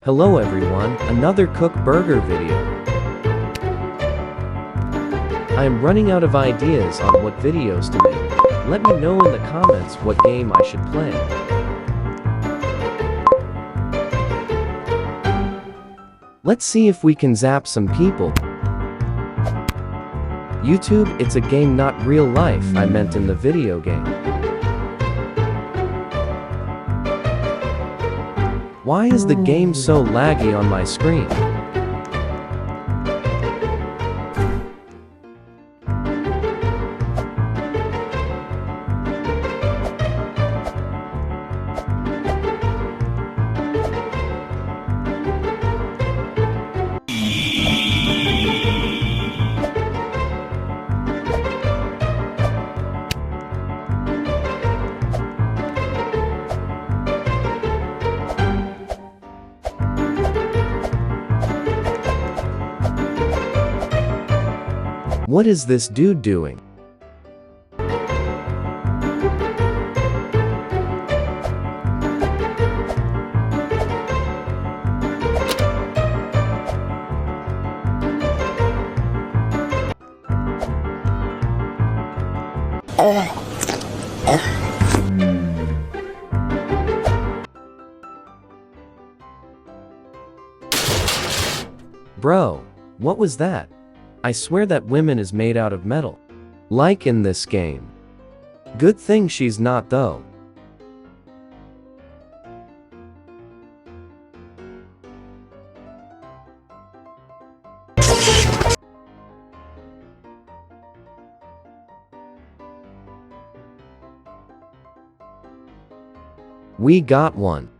Hello everyone, another cook burger video. I am running out of ideas on what videos to make. Let me know in the comments what game I should play. Let's see if we can zap some people. YouTube, it's a game, not real life, I meant in the video game. Why is the game so laggy on my screen? What is this dude doing? Bro, what was that? I swear that women is made out of metal. Like in this game. Good thing she's not though. We got one.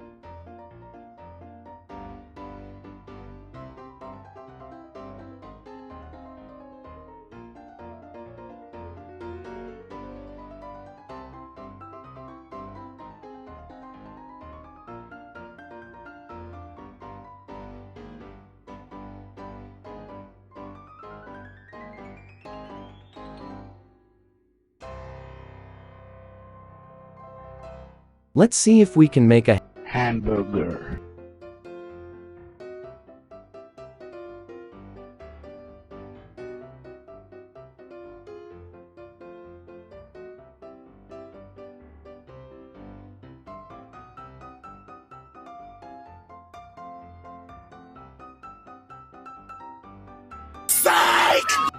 Let's see if we can make a hamburger. Psych!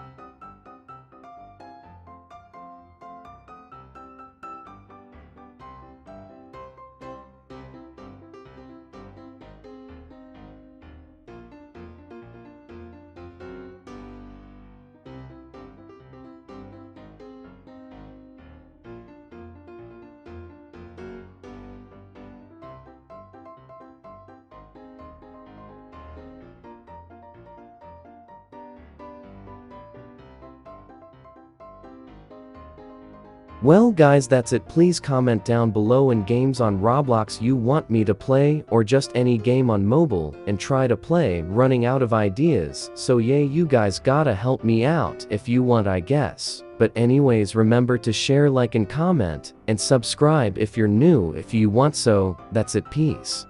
Well guys, that's it. Please comment down below in games on Roblox you want me to play, or just any game on mobile and try to play. Running out of ideas, so yeah, you guys gotta help me out if you want, I guess. But anyways, remember to share, like and comment, and subscribe if you're new if you want. So that's it, peace.